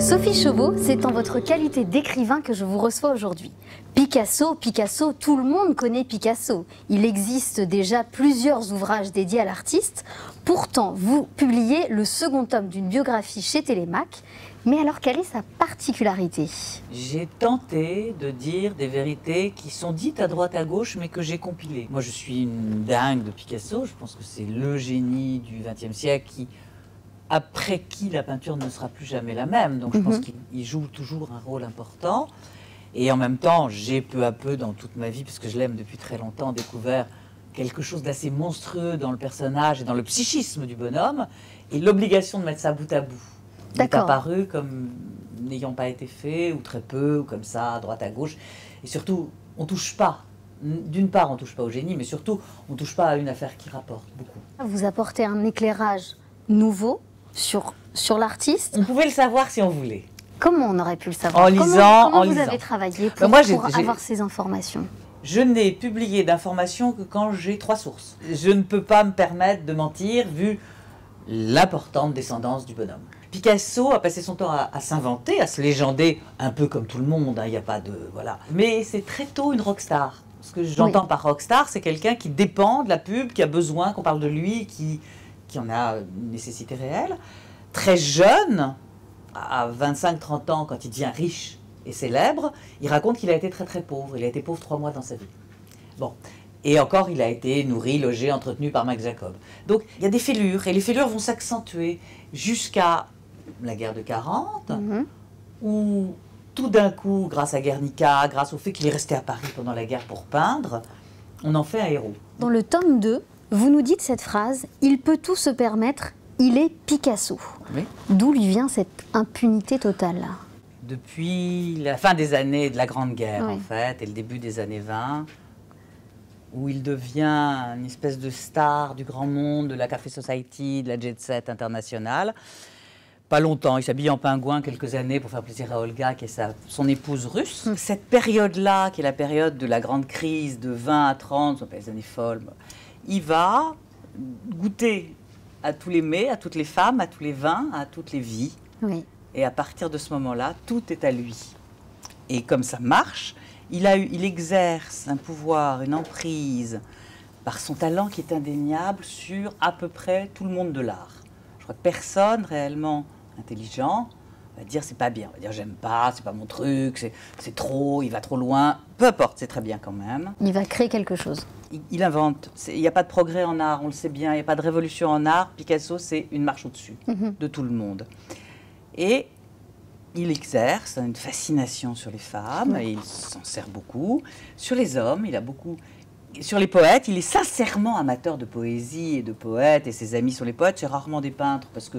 Sophie Chauveau, c'est en votre qualité d'écrivain que je vous reçois aujourd'hui. Picasso, tout le monde connaît Picasso. Il existe déjà plusieurs ouvrages dédiés à l'artiste. Pourtant, vous publiez le second tome d'une biographie chez Télémac. Mais alors, quelle est sa particularité? J'ai tenté de dire des vérités qui sont dites à droite à gauche, mais que j'ai compilées. Moi, je suis une dingue de Picasso. Je pense que c'est le génie du XXe siècle après qui la peinture ne sera plus jamais la même. Donc, je pense qu'il joue toujours un rôle important. Et en même temps, j'ai peu à peu, dans toute ma vie, parce que je l'aime depuis très longtemps, découvert quelque chose d'assez monstrueux dans le personnage et dans le psychisme du bonhomme, et l'obligation de mettre ça bout à bout. Il est apparu comme n'ayant pas été fait, ou très peu, ou comme ça, à droite à gauche. Et surtout, on ne touche pas. D'une part, on ne touche pas au génie, mais surtout, on ne touche pas à une affaire qui rapporte beaucoup. Vous apportez un éclairage nouveau sur l'artiste. On pouvait le savoir si on voulait. Comment on aurait pu le savoir? En lisant, comment vous avez travaillé pour avoir ces informations? Je n'ai publié d'informations que quand j'ai 3 sources. Je ne peux pas me permettre de mentir, vu l'importante descendance du bonhomme. Picasso a passé son temps à s'inventer, à se légender, un peu comme tout le monde, il n'y a pas de... voilà. Mais c'est très tôt une rockstar. Ce que j'entends par rockstar, c'est quelqu'un qui dépend de la pub, qui a besoin qu'on parle de lui, qui en a une nécessité réelle. Très jeune, à 25-30 ans, quand il devient riche et célèbre, il raconte qu'il a été très très pauvre. Il a été pauvre 3 mois dans sa vie. Bon. Et encore, il a été nourri, logé, entretenu par Max Jacob. Donc, il y a des fêlures, et les fêlures vont s'accentuer jusqu'à la guerre de 40, où tout d'un coup, grâce à Guernica, grâce au fait qu'il est resté à Paris pendant la guerre pour peindre, on en fait un héros. Dans le tome 2, vous nous dites cette phrase « Il peut tout se permettre, il est Picasso ». Oui. D'où lui vient cette impunité totale? Depuis la fin des années de la Grande Guerre, en fait, et le début des années 20, où il devient une espèce de star du grand monde, de la Café Society, de la jet set internationale. Pas longtemps, il s'habille en pingouin quelques années pour faire plaisir à Olga, qui est son épouse russe. Cette période-là, qui est la période de la grande crise de 20 à 30, ce qu'on appelle les années folles, il va goûter à tous les mets, à toutes les femmes, à tous les vins, à toutes les vies. Oui. Et à partir de ce moment-là, tout est à lui. Et comme ça marche, il exerce un pouvoir, une emprise, par son talent qui est indéniable sur à peu près tout le monde de l'art. Je crois que personne réellement intelligent va dire c'est pas bien, on va dire j'aime pas, c'est pas mon truc, c'est trop, il va trop loin, peu importe, c'est très bien quand même. Il va créer quelque chose. Il invente, il n'y a pas de progrès en art, on le sait bien, il n'y a pas de révolution en art. Picasso, c'est une marche au-dessus de tout le monde. Et il exerce une fascination sur les femmes, et il s'en sert beaucoup. Sur les hommes, il a beaucoup... Sur les poètes, il est sincèrement amateur de poésie et de poètes, et ses amis sont les poètes, c'est rarement des peintres, parce que,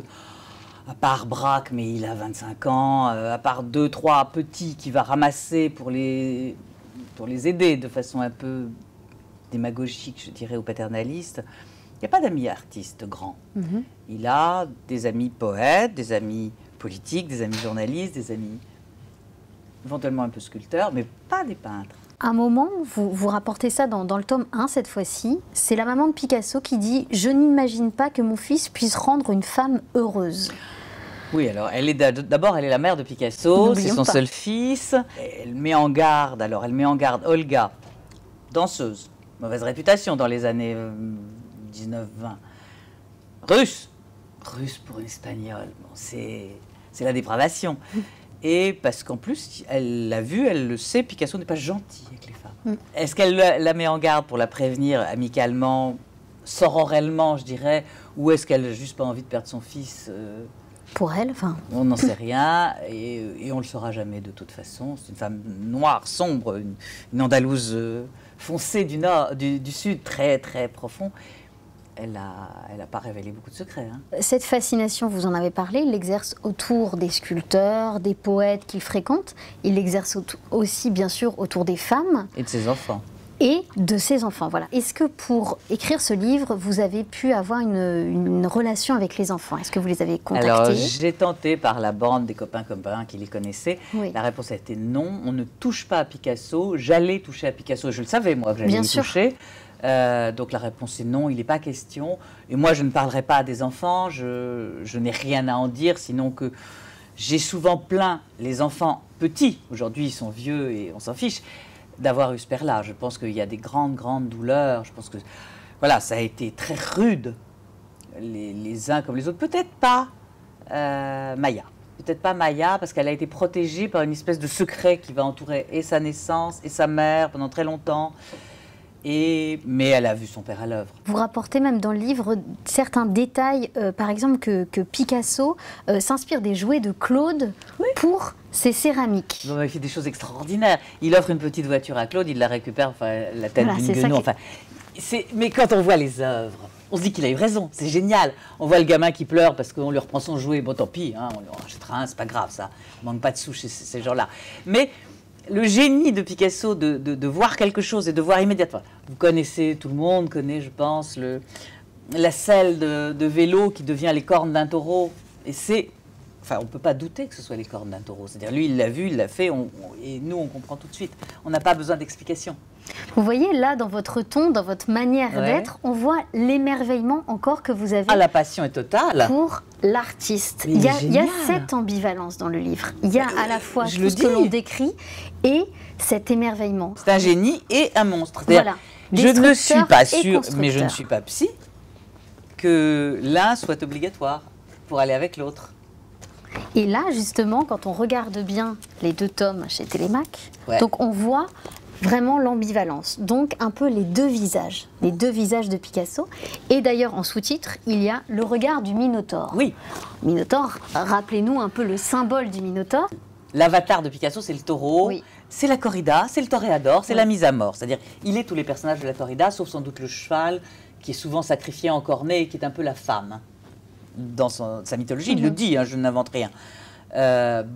à part Braque, mais il a 25 ans, à part 2-3 petits qu'il va ramasser pour les aider de façon un peu démagogique, je dirais, ou paternaliste, il n'y a pas d'amis artistes grands. Il a des amis poètes, des amis politiques, des amis journalistes, des amis éventuellement un peu sculpteurs, mais pas des peintres. À un moment, vous rapportez ça dans le tome 1 cette fois-ci, c'est la maman de Picasso qui dit « Je n'imagine pas que mon fils puisse rendre une femme heureuse ». Oui, alors d'abord elle est la mère de Picasso, c'est son seul fils. Elle met en garde, Olga, danseuse, mauvaise réputation dans les années 19-20, russe pour une espagnole, bon, c'est la dépravation. Et parce qu'en plus, elle l'a vu, elle le sait, Picasso n'est pas gentil avec les femmes. Est-ce qu'elle la met en garde pour la prévenir amicalement, sororellement, je dirais, ou est-ce qu'elle n'a juste pas envie de perdre son fils pour elle, enfin... On n'en sait rien, et on ne le saura jamais de toute façon. C'est une femme noire, sombre, une Andalouse foncée du Sud, très très profond. Elle n'a pas révélé beaucoup de secrets. Cette fascination, vous en avez parlé, il l'exerce autour des sculpteurs, des poètes qu'il fréquente. Il l'exerce aussi, bien sûr, autour des femmes. Et de ses enfants. Et de ses enfants, voilà. Est-ce que pour écrire ce livre, vous avez pu avoir une relation avec les enfants? Est-ce que vous les avez contactés? Alors, j'ai tenté par la bande des copains qui les connaissaient. Oui. La réponse a été non, on ne touche pas à Picasso. J'allais toucher à Picasso, je le savais moi que j'allais y toucher. Donc la réponse est non, il n'est pas question. Et moi, je ne parlerai pas à des enfants, je n'ai rien à en dire, sinon que J'ai souvent plaint les enfants petits, aujourd'hui ils sont vieux et on s'en fiche, d'avoir eu ce père-là. Je pense qu'il y a des grandes, grandes douleurs. Je pense que voilà, ça a été très rude, les uns comme les autres. Peut-être pas Maya. Peut-être pas Maya, parce qu'elle a été protégée par une espèce de secret qui va entourer et sa naissance et sa mère pendant très longtemps. Mais elle a vu son père à l'œuvre. Vous rapportez même dans le livre certains détails, par exemple que Picasso s'inspire des jouets de Claude pour ses céramiques. Il fait des choses extraordinaires. Il offre une petite voiture à Claude, il la récupère, enfin, la tête d'une guenon. Enfin, mais quand on voit les œuvres, on se dit qu'il a eu raison, c'est génial. On voit le gamin qui pleure parce qu'on lui reprend son jouet. Bon, tant pis, hein, on lui rachètera un, c'est pas grave ça. On manque pas de sous chez ces gens-là. Mais le génie de Picasso de voir quelque chose et de voir immédiatement. Vous connaissez, tout le monde connaît, je pense, la selle de vélo qui devient les cornes d'un taureau. Et c'est... Enfin, on ne peut pas douter que ce soit les cornes d'un taureau. C'est-à-dire, lui, il l'a vu, il l'a fait, et nous, on comprend tout de suite. On n'a pas besoin d'explication. Vous voyez, là, dans votre ton, dans votre manière d'être, on voit l'émerveillement encore que vous avez. Ah, la passion est totale. Pour l'artiste. Il y a cette ambivalence dans le livre. Il y a à la fois tout ce que l'on décrit et cet émerveillement. C'est un génie et un monstre. Voilà. Je ne suis pas sûre, mais je ne suis pas psy, que l'un soit obligatoire pour aller avec l'autre. Et là, justement, quand on regarde bien les deux tomes chez Télémac, donc on voit vraiment l'ambivalence. Donc un peu les deux visages de Picasso. Et d'ailleurs, en sous-titre, il y a le regard du Minotaure. Oui. Minotaure, rappelez-nous un peu le symbole du Minotaure. L'avatar de Picasso, c'est le taureau, c'est la corrida, c'est le toréador, c'est la mise à mort. C'est-à-dire, il est tous les personnages de la corrida, sauf sans doute le cheval, qui est souvent sacrifié en cornet et qui est un peu la femme. Dans sa mythologie, il le dit, hein, je n'invente rien.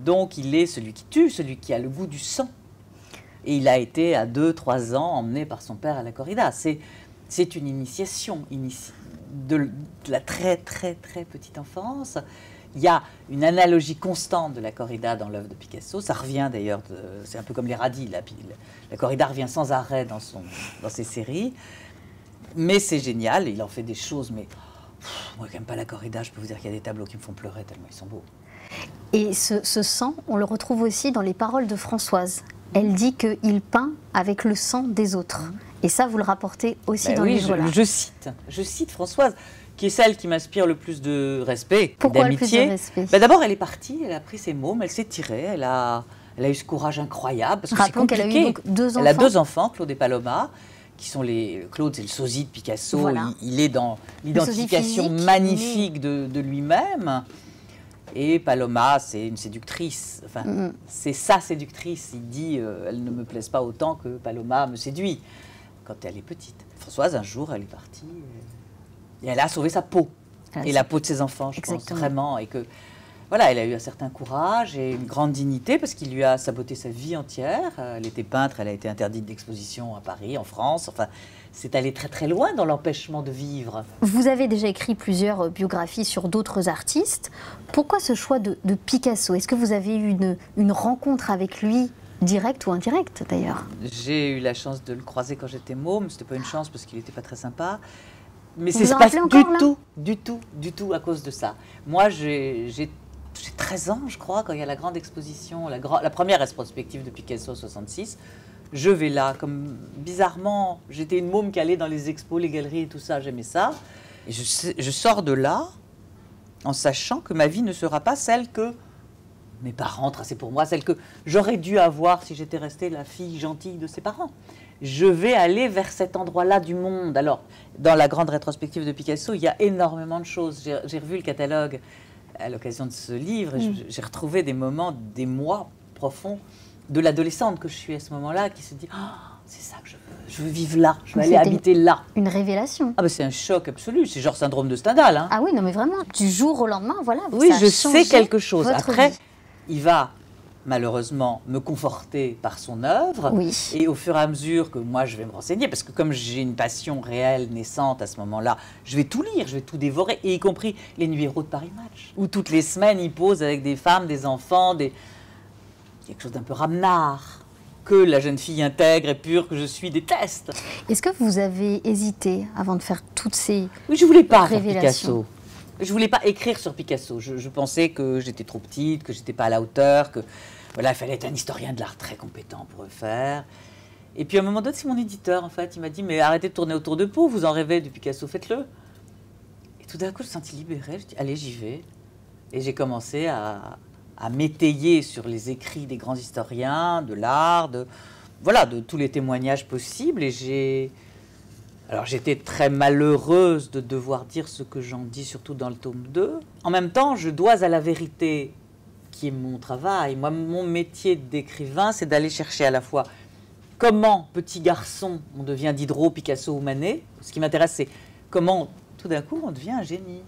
Donc il est celui qui tue, celui qui a le goût du sang. Et il a été à 2-3 ans emmené par son père à la corrida. C'est une initiation de la très très très petite enfance. Il y a une analogie constante de la corrida dans l'œuvre de Picasso. Ça revient d'ailleurs, c'est un peu comme les radis. La corrida revient sans arrêt dans ses séries. Mais c'est génial, il en fait des choses, mais... Moi, qui n'aime pas la corrida, je peux vous dire qu'il y a des tableaux qui me font pleurer tellement ils sont beaux. Et ce sang, on le retrouve aussi dans les paroles de Françoise. Elle dit qu'il peint avec le sang des autres. Et ça, vous le rapportez aussi dans le livre-là. Je cite Françoise, qui est celle qui m'inspire le plus de respect, Pourquoi d'amitié. le plus de respect? D'abord, elle est partie, elle a pris ses mômes, elle s'est tirée, elle a eu ce courage incroyable. Parce que rappelons qu'elle a eu donc 2 enfants. Elle a 2 enfants, Claude et Paloma. Qui sont Claude, c'est le sosie de Picasso. Voilà. Il est dans l'identification magnifique de lui-même. Et Paloma, c'est une séductrice. Enfin, c'est sa séductrice. Il dit, elle ne me plaise pas autant que Paloma me séduit quand elle est petite. Françoise, un jour, elle est partie et elle a sauvé sa peau et la peau de ses enfants, je pense vraiment, et que voilà, elle a eu un certain courage et une grande dignité parce qu'il lui a saboté sa vie entière. Elle était peintre, elle a été interdite d'exposition à Paris, en France. Enfin, c'est allé très très loin dans l'empêchement de vivre. Vous avez déjà écrit plusieurs biographies sur d'autres artistes. Pourquoi ce choix de Picasso? Est-ce que vous avez eu une rencontre avec lui, directe ou indirecte d'ailleurs? J'ai eu la chance de le croiser quand j'étais môme. C'était pas une chance parce qu'il n'était pas très sympa. Mais c'est pas du tout à cause de ça. Moi, j'ai 13 ans, je crois, quand il y a la grande exposition, la première rétrospective de Picasso 66. Je vais là, comme bizarrement, j'étais une môme qui allait dans les expos, les galeries et tout ça, j'aimais ça. Et je sors de là en sachant que ma vie ne sera pas celle que mes parents traçaient pour moi, celle que j'aurais dû avoir si j'étais restée la fille gentille de ses parents. Je vais aller vers cet endroit-là du monde. Alors, dans la grande rétrospective de Picasso, il y a énormément de choses. J'ai revu le catalogue à l'occasion de ce livre, j'ai retrouvé des moments, des mois profonds de l'adolescente que je suis à ce moment-là, qui se dit oh, c'est ça que je veux vivre là, je veux aller habiter là. Une révélation. Ah ben c'est un choc absolu, c'est genre syndrome de Stendhal. Hein. Ah oui, non mais vraiment, du jour au lendemain, voilà. Oui, je sais quelque chose. Après, il va malheureusement me conforter par son œuvre. Oui. Et au fur et à mesure que moi je vais me renseigner, parce que comme j'ai une passion réelle, naissante à ce moment-là, je vais tout lire, je vais tout dévorer, et y compris les numéros de Paris Match, où toutes les semaines ils posent avec des femmes, des enfants, quelque chose d'un peu ramenard, que la jeune fille intègre et pure que je suis déteste. Est-ce que vous avez hésité avant de faire toutes ces Oui, je voulais pas faire Picasso. Je voulais pas écrire sur Picasso. Je pensais que j'étais trop petite, que j'étais pas à la hauteur, que voilà, il fallait être un historien de l'art très compétent pour le faire. Et puis à un moment donné, c'est mon éditeur en fait, il m'a dit mais arrêtez de tourner autour de Pau, vous en rêvez du Picasso, faites-le. Et tout d'un coup, je me sentis libérée. Je dis allez, j'y vais. Et j'ai commencé à m'étayer sur les écrits des grands historiens de l'art, voilà, de tous les témoignages possibles. Et alors j'étais très malheureuse de devoir dire ce que j'en dis, surtout dans le tome 2. En même temps, je dois à la vérité, qui est mon travail. Moi, mon métier d'écrivain, c'est d'aller chercher à la fois comment, petit garçon, on devient Diderot, Picasso ou Manet. Ce qui m'intéresse, c'est comment, tout d'un coup, on devient un génie.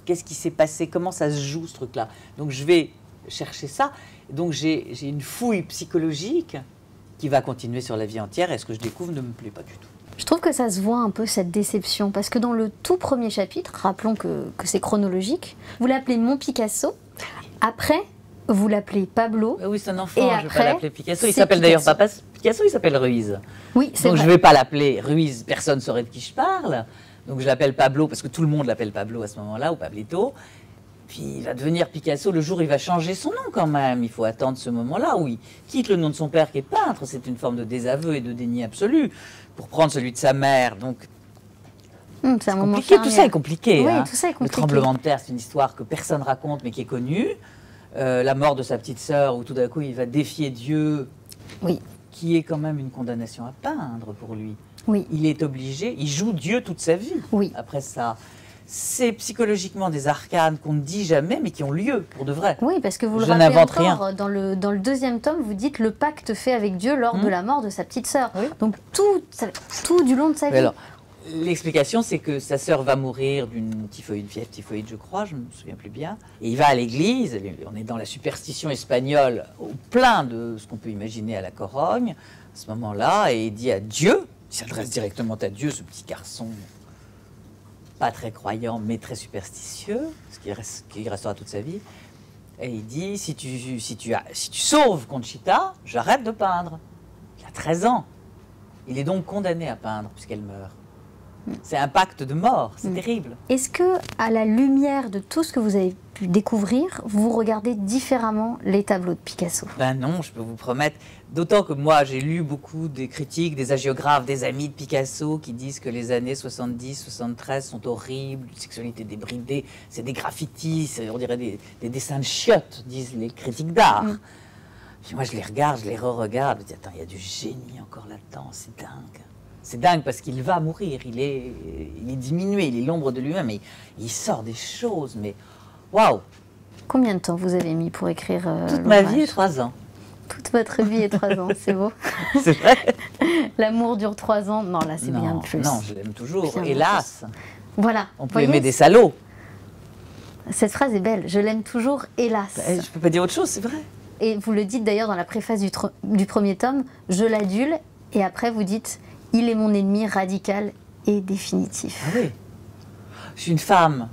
Qu'est-ce qui s'est passé? Comment ça se joue, ce truc-là? Donc, je vais chercher ça. Donc, j'ai une fouille psychologique qui va continuer sur la vie entière. Et ce que je découvre ne me plaît pas du tout. Je trouve que ça se voit un peu, cette déception, parce que dans le tout premier chapitre, rappelons que c'est chronologique, vous l'appelez Mon Picasso, après, vous l'appelez Pablo. Oui, c'est un enfant, et je ne vais pas l'appeler Picasso. Il s'appelle d'ailleurs pas Picasso, il s'appelle Ruiz. Oui, c'est Donc vrai. je ne vais pas l'appeler Ruiz, personne ne saurait de qui je parle. Donc je l'appelle Pablo, parce que tout le monde l'appelle Pablo à ce moment-là, ou Pablito. Puis il va devenir Picasso le jour où il va changer son nom quand même. Il faut attendre ce moment-là où il quitte le nom de son père qui est peintre. C'est une forme de désaveu et de déni absolu pour prendre celui de sa mère. Donc c'est un moment compliqué, tout ça est compliqué. Oui, hein. tout ça est compliqué. Le tremblement de terre, c'est une histoire que personne raconte mais qui est connue. La mort de sa petite sœur où tout d'un coup il va défier Dieu, oui, qui est quand même une condamnation à peindre pour lui. Oui. Il est obligé, il joue Dieu toute sa vie. Oui. Après ça, c'est psychologiquement des arcanes qu'on ne dit jamais, mais qui ont lieu pour de vrai. Oui, parce que vous le Je rappelez n'invente encore, rien. dans le deuxième tome, vous dites le pacte fait avec Dieu lors de la mort de sa petite sœur. Oui. Donc tout du long de sa vie. Alors, l'explication, c'est que sa sœur va mourir d'une typhoïde, fièvre typhoïde, je crois, je ne me souviens plus bien. Et il va à l'église, on est dans la superstition espagnole, au plein de ce qu'on peut imaginer à la Corogne, à ce moment-là, et il dit à Dieu, il s'adresse directement à Dieu, ce petit garçon, pas très croyant, mais très superstitieux, ce qui restera toute sa vie. Et il dit, si tu sauves Conchita, j'arrête de peindre. Il a 13 ans. Il est donc condamné à peindre, puisqu'elle meurt. C'est un pacte de mort, c'est terrible. Est-ce que, à la lumière de tout ce que vous avez pu découvrir, vous regardez différemment les tableaux de Picasso? Ben non, je peux vous promettre. D'autant que moi, j'ai lu beaucoup des critiques, des hagiographes, des amis de Picasso qui disent que les années 70, 73 sont horribles, une sexualité débridée, c'est des graffitis, on dirait des dessins de chiottes, disent les critiques d'art. Puis moi, je les regarde, je les re-regarde, je me dis, attends, il y a du génie encore là-dedans, c'est dingue. C'est dingue parce qu'il va mourir, il est diminué, il est l'ombre de lui-même, et il sort des choses, mais waouh! Combien de temps vous avez mis pour écrire Toute ma vie est 3 ans. Toute votre vie est 3 ans, c'est beau. C'est vrai? L'amour dure 3 ans, non là c'est bien plus. Non, je l'aime toujours, Bien hélas. plus. Voilà. On peut Voyez, aimer des salauds. Cette phrase est belle, je l'aime toujours, hélas. Je peux pas dire autre chose, c'est vrai. Et vous le dites d'ailleurs dans la préface du premier tome, je l'adule, et après vous dites, il est mon ennemi radical et définitif. Ah oui. Je suis une femme.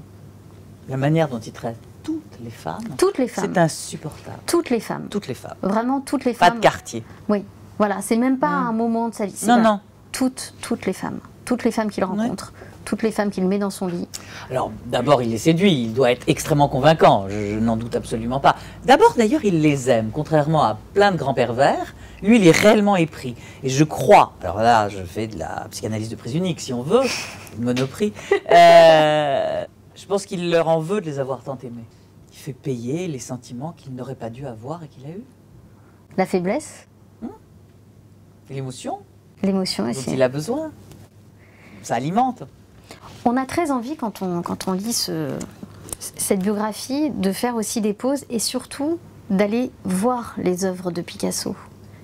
La manière dont il traite toutes les femmes. Toutes les femmes. C'est insupportable. Toutes les femmes. Toutes les femmes. Vraiment toutes les Pas femmes. de quartier. Oui, voilà, c'est même pas un moment de sa vie. Non, non. Toutes les femmes. Toutes les femmes qu'il rencontre. Toutes les femmes qu'il met dans son lit. Alors, d'abord, il les séduit. Il doit être extrêmement convaincant. Je n'en doute absolument pas. D'abord, d'ailleurs, il les aime. Contrairement à plein de grands pervers, lui, il est réellement épris. Et je crois, alors là, je fais de la psychanalyse de prise unique, si on veut, de Monoprix. Je pense qu'il leur en veut de les avoir tant aimés. Il fait payer les sentiments qu'il n'aurait pas dû avoir et qu'il a eu. La faiblesse, Et l'émotion l'émotion dont aussi. il a besoin. Ça alimente. On a très envie, quand on lit cette biographie, de faire aussi des pauses et surtout d'aller voir les œuvres de Picasso.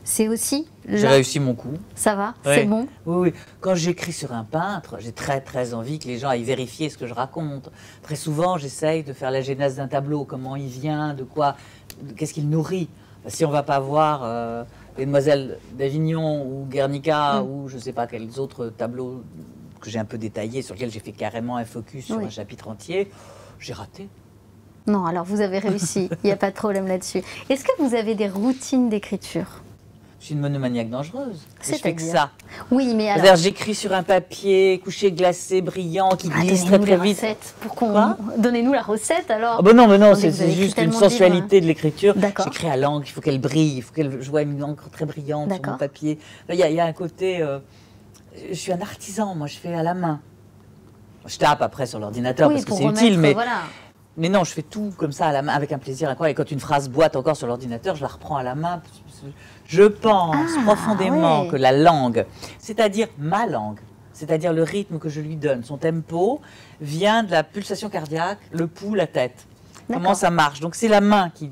C'est aussi... J'ai réussi mon coup. Ça va, Oui. c'est bon. Oui, oui. Quand j'écris sur un peintre, j'ai très envie que les gens aillent vérifier ce que je raconte. Très souvent, j'essaye de faire la genèse d'un tableau, comment il vient, de quoi, qu'est-ce qu'il nourrit. Si on ne va pas voir les Demoiselles d'Avignon ou Guernica ou je ne sais pas quels autres tableaux que j'ai un peu détaillés, sur lesquels j'ai fait carrément un focus sur un chapitre entier, j'ai raté. Non, alors vous avez réussi, il n'y a pas de problème là-dessus. Est-ce que vous avez des routines d'écriture? Je suis une monomaniaque dangereuse. Je fais que C'est-à-dire ça. Oui, mais alors... C'est-à-dire, j'écris sur un papier couché, glacé, brillant, qui glisse très donnez-nous très la vite. recette pour qu'on... Quoi Donnez-nous la recette alors. Ah bah non, mais non, Attendez, c'est vous avez écrit juste une tellement de livres. sensualité de l'écriture. D'accord. J'écris à l'encre, il faut qu'elle brille, il faut qu'elle je vois une encre très brillante sur mon D'accord. papier. Il y a un côté... je suis un artisan, moi, je fais à la main. Je tape après sur l'ordinateur Oui, parce que pour c'est remettre, utile, mais... voilà. Mais non, je fais tout comme ça à la main, avec un plaisir incroyable. Et quand une phrase boite encore sur l'ordinateur, je la reprends à la main. Je pense profondément ouais. que la langue, c'est-à-dire ma langue, c'est-à-dire le rythme que je lui donne, son tempo, vient de la pulsation cardiaque, le pouls, la tête. Comment D'accord. ça marche? Donc c'est la main qui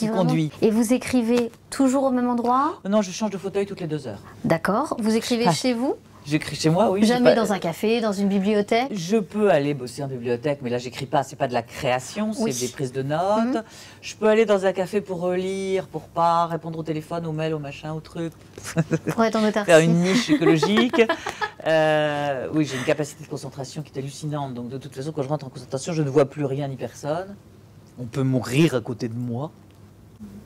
Vraiment- conduit. Et vous écrivez toujours au même endroit? Non, je change de fauteuil toutes les 2 heures. D'accord. Vous écrivez Ah. chez vous? J'écris chez moi, oui. j'ai Jamais pas- dans un café, dans une bibliothèque? Je peux aller bosser en bibliothèque, mais là, j'écris pas. C'est pas de la création, c'est Oui. des prises de notes. Mhm. Je peux aller dans un café pour relire, pour pas répondre au téléphone, au mail, au machin, au truc, Pour être en faire autarcie. une niche écologique. Oui, j'ai une capacité de concentration qui est hallucinante. Donc, de toute façon, quand je rentre en concentration, je ne vois plus rien ni personne. On peut mourir à côté de moi.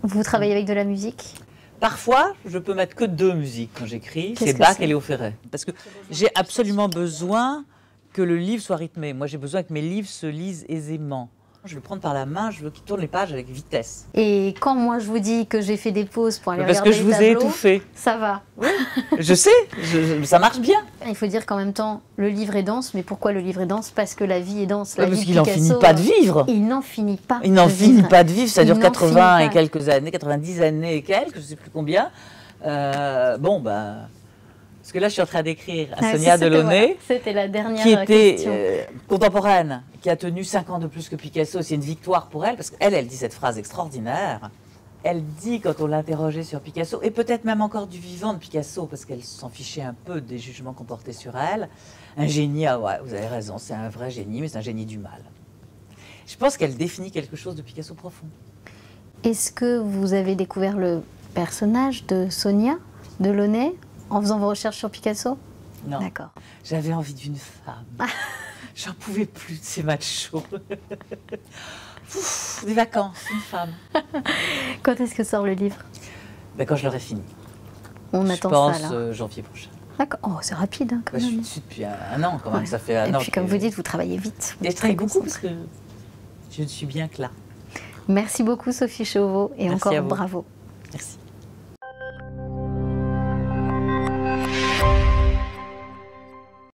Vous travaillez avec de la musique? Parfois, je peux mettre que 2 musiques quand j'écris, Qu'est-ce c'est que Bach c'est et Léo Ferré. Parce que j'ai absolument besoin que le livre soit rythmé. Moi, j'ai besoin que mes livres se lisent aisément. Je vais le prendre par la main, je veux qu'il tourne les pages avec vitesse. Et quand moi je vous dis que j'ai fait des pauses pour aller Parce regarder que je les vous ai tableaux, étouffé. ça va. Je sais, ça marche bien. Il faut dire qu'en même temps, le livre est dense. Mais pourquoi le livre est dense? Parce que la vie est dense. La Parce vie de qu'il n'en Picasso, finit pas de vivre. Il n'en finit pas. Il n'en de finit vivre. pas de vivre, ça Il dure n'en 80 finit et pas. quelques années, 90 années et quelques, je ne sais plus combien. Parce que là, je suis en train d'écrire à Ah, Sonia c'était- Delaunay, voilà, c'était la dernière qui était question. contemporaine, qui a tenu 5 ans de plus que Picasso. C'est une victoire pour elle, parce qu'elle, elle dit cette phrase extraordinaire. Elle dit, quand on l'interrogeait sur Picasso, et peut-être même encore du vivant de Picasso, parce qu'elle s'en fichait un peu des jugements qu'on portait sur elle, un génie, ah ouais, vous avez raison, c'est un vrai génie, mais c'est un génie du mal. Je pense qu'elle définit quelque chose de Picasso profond. Est-ce que vous avez découvert le personnage de Sonia Delaunay en faisant vos recherches sur Picasso? Non, D'accord. j'avais envie d'une femme. J'en pouvais plus de ces machos. Ouf, des vacances, une femme. Quand est-ce que sort le livre? Ben, quand je l'aurai fini. On Je attend pense ça là. janvier prochain. D'accord. Oh, c'est rapide hein, quand Ben, je suis même. dessus depuis un an quand même, Ouais. ça fait un Et an. puis comme vous dites, vous travaillez vite. Et je travaille beaucoup parce que je ne suis bien que là. Merci beaucoup Sophie Chauveau et Merci encore à vous. bravo.